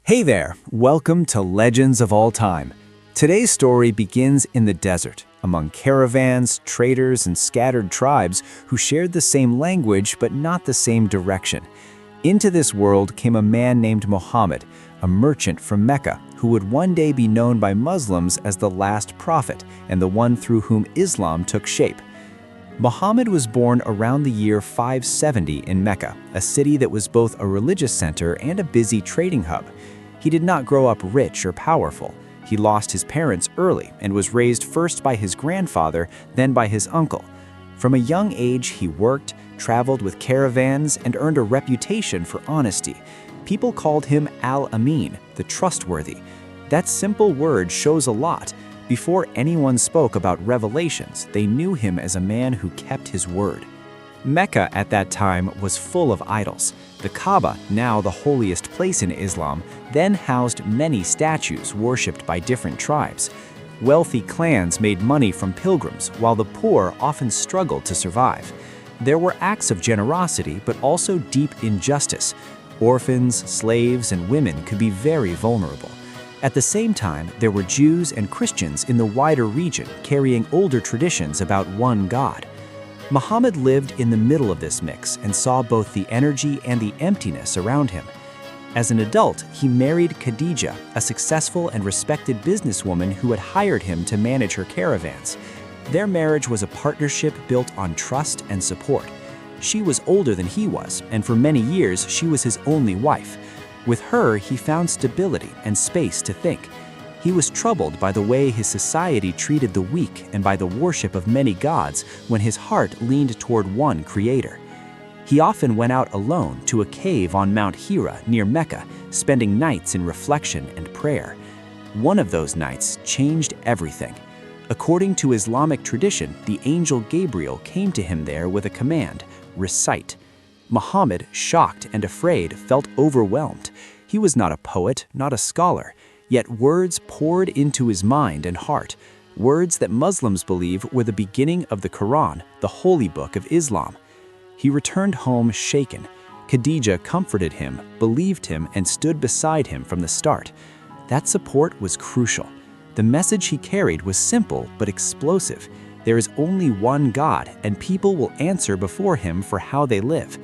Hey there, welcome to Legends of All Time. Today's story begins in the desert, among caravans, traders, and scattered tribes who shared the same language but not the same direction. Into this world came a man named Muhammad, a merchant from Mecca, who would one day be known by Muslims as the last prophet and the one through whom Islam took shape. Muhammad was born around the year 570 in Mecca, a city that was both a religious center and a busy trading hub. He did not grow up rich or powerful. He lost his parents early and was raised first by his grandfather, then by his uncle. From a young age, he worked, traveled with caravans, and earned a reputation for honesty. People called him Al-Amin, the trustworthy. That simple word shows a lot. Before anyone spoke about revelations, they knew him as a man who kept his word. Mecca at that time was full of idols. The Kaaba, now the holiest place in Islam, then housed many statues worshipped by different tribes. Wealthy clans made money from pilgrims, while the poor often struggled to survive. There were acts of generosity, but also deep injustice. Orphans, slaves, and women could be very vulnerable. At the same time, there were Jews and Christians in the wider region carrying older traditions about one God. Muhammad lived in the middle of this mix and saw both the energy and the emptiness around him. As an adult, he married Khadija, a successful and respected businesswoman who had hired him to manage her caravans. Their marriage was a partnership built on trust and support. She was older than he was, and for many years she was his only wife. With her, he found stability and space to think. He was troubled by the way his society treated the weak and by the worship of many gods when his heart leaned toward one creator. He often went out alone to a cave on Mount Hira near Mecca, spending nights in reflection and prayer. One of those nights changed everything. According to Islamic tradition, the angel Gabriel came to him there with a command: recite. Muhammad, shocked and afraid, felt overwhelmed. He was not a poet, not a scholar. Yet words poured into his mind and heart, words that Muslims believe were the beginning of the Quran, the holy book of Islam. He returned home shaken. Khadija comforted him, believed him, and stood beside him from the start. That support was crucial. The message he carried was simple but explosive. There is only one God, and people will answer before him for how they live.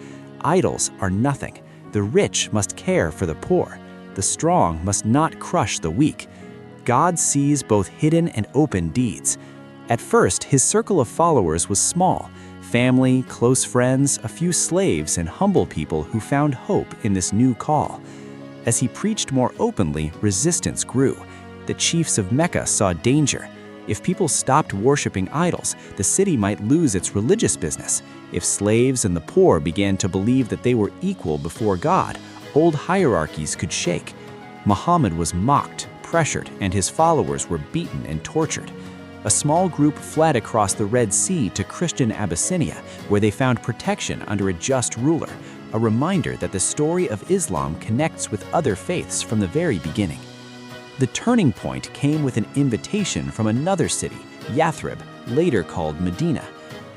Idols are nothing. The rich must care for the poor. The strong must not crush the weak. God sees both hidden and open deeds. At first, his circle of followers was small: family, close friends, a few slaves, and humble people who found hope in this new call. As he preached more openly, resistance grew. The chiefs of Mecca saw danger. If people stopped worshiping idols, the city might lose its religious business. If slaves and the poor began to believe that they were equal before God, old hierarchies could shake. Muhammad was mocked, pressured, and his followers were beaten and tortured. A small group fled across the Red Sea to Christian Abyssinia, where they found protection under a just ruler, a reminder that the story of Islam connects with other faiths from the very beginning. The turning point came with an invitation from another city, Yathrib, later called Medina.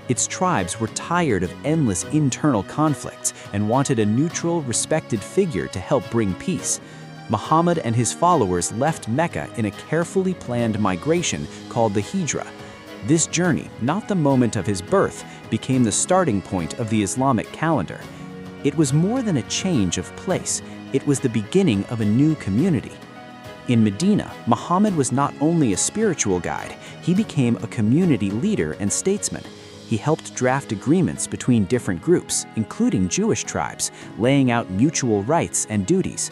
Its tribes were tired of endless internal conflicts and wanted a neutral, respected figure to help bring peace. Muhammad and his followers left Mecca in a carefully planned migration called the Hijra. This journey, not the moment of his birth, became the starting point of the Islamic calendar. It was more than a change of place. It was the beginning of a new community. In Medina, Muhammad was not only a spiritual guide, he became a community leader and statesman. He helped draft agreements between different groups, including Jewish tribes, laying out mutual rights and duties.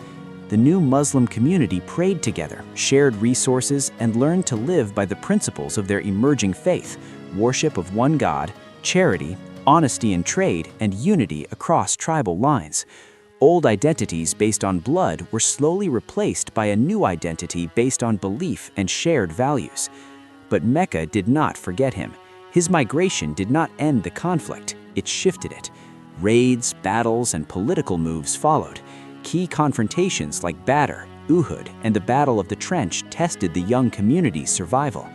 The new Muslim community prayed together, shared resources, and learned to live by the principles of their emerging faith: worship of one God, charity, honesty in trade, and unity across tribal lines. Old identities based on blood were slowly replaced by a new identity based on belief and shared values. But Mecca did not forget him. His migration did not end the conflict, it shifted it. Raids, battles, and political moves followed. Key confrontations like Badr, Uhud, and the Battle of the Trench tested the young community's survival.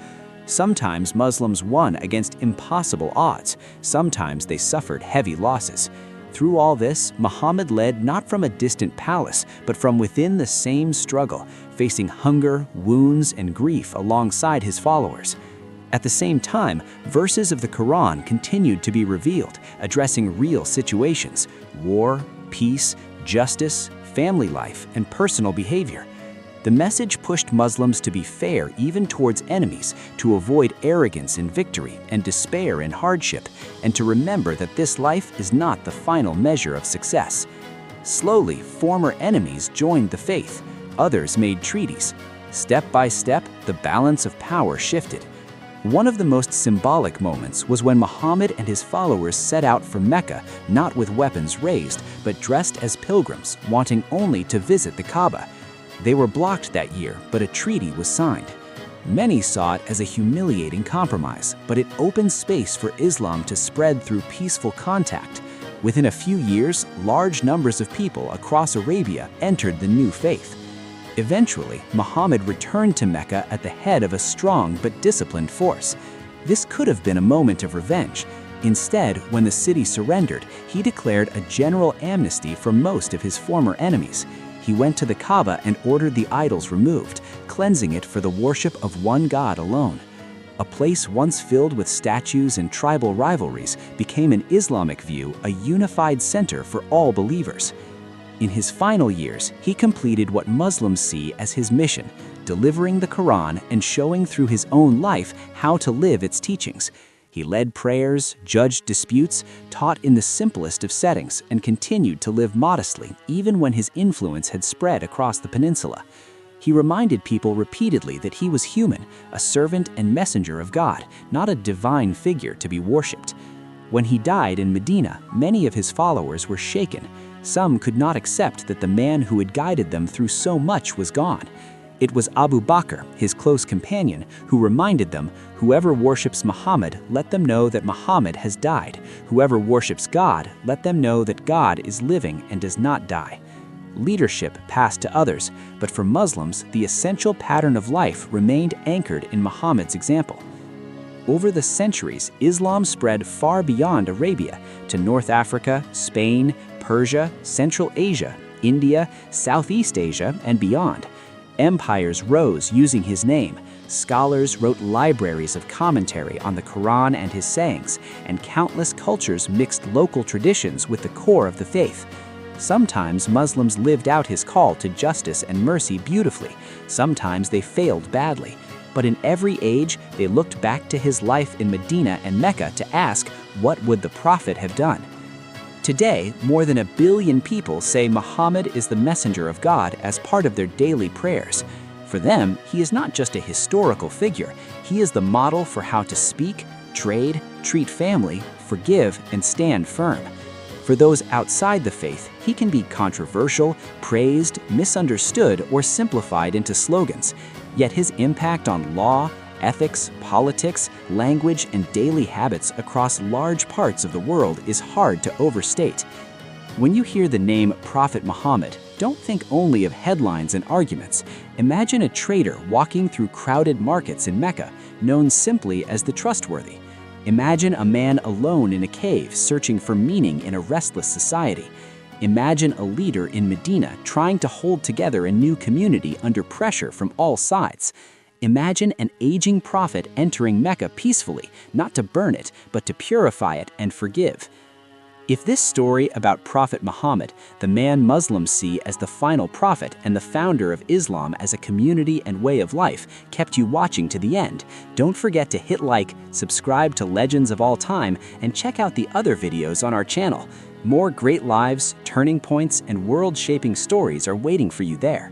Sometimes Muslims won against impossible odds, sometimes they suffered heavy losses. Through all this, Muhammad led not from a distant palace, but from within the same struggle, facing hunger, wounds, and grief alongside his followers. At the same time, verses of the Quran continued to be revealed, addressing real situations: war, peace, justice, family life, and personal behavior. The message pushed Muslims to be fair even towards enemies, to avoid arrogance in victory and despair in hardship, and to remember that this life is not the final measure of success. Slowly, former enemies joined the faith. Others made treaties. Step by step, the balance of power shifted. One of the most symbolic moments was when Muhammad and his followers set out for Mecca, not with weapons raised, but dressed as pilgrims, wanting only to visit the Kaaba. They were blocked that year, but a treaty was signed. Many saw it as a humiliating compromise, but it opened space for Islam to spread through peaceful contact. Within a few years, large numbers of people across Arabia entered the new faith. Eventually, Muhammad returned to Mecca at the head of a strong but disciplined force. This could have been a moment of revenge. Instead, when the city surrendered, he declared a general amnesty for most of his former enemies. He went to the Kaaba and ordered the idols removed, cleansing it for the worship of one God alone. A place once filled with statues and tribal rivalries became, in Islamic view, a unified center for all believers. In his final years, he completed what Muslims see as his mission, delivering the Quran and showing through his own life how to live its teachings. He led prayers, judged disputes, taught in the simplest of settings, and continued to live modestly even when his influence had spread across the peninsula. He reminded people repeatedly that he was human, a servant and messenger of God, not a divine figure to be worshipped. When he died in Medina, many of his followers were shaken. Some could not accept that the man who had guided them through so much was gone. It was Abu Bakr, his close companion, who reminded them, "Whoever worships Muhammad, let them know that Muhammad has died. Whoever worships God, let them know that God is living and does not die." Leadership passed to others, but for Muslims, the essential pattern of life remained anchored in Muhammad's example. Over the centuries, Islam spread far beyond Arabia to North Africa, Spain, Persia, Central Asia, India, Southeast Asia, and beyond. Empires rose using his name. Scholars wrote libraries of commentary on the Quran and his sayings, and countless cultures mixed local traditions with the core of the faith. Sometimes Muslims lived out his call to justice and mercy beautifully. Sometimes they failed badly. But in every age, they looked back to his life in Medina and Mecca to ask, what would the Prophet have done? Today, more than 1 billion people say Muhammad is the messenger of God as part of their daily prayers. For them, he is not just a historical figure, he is the model for how to speak, trade, treat family, forgive, and stand firm. For those outside the faith, he can be controversial, praised, misunderstood, or simplified into slogans. Yet his impact on law, ethics, politics, language, and daily habits across large parts of the world is hard to overstate. When you hear the name Prophet Muhammad, don't think only of headlines and arguments. Imagine a trader walking through crowded markets in Mecca, known simply as the Trustworthy. Imagine a man alone in a cave searching for meaning in a restless society. Imagine a leader in Medina trying to hold together a new community under pressure from all sides. Imagine an aging prophet entering Mecca peacefully, not to burn it, but to purify it and forgive. If this story about Prophet Muhammad, the man Muslims see as the final prophet and the founder of Islam as a community and way of life, kept you watching to the end, don't forget to hit like, subscribe to Legends of All Time, and check out the other videos on our channel. More great lives, turning points, and world-shaping stories are waiting for you there.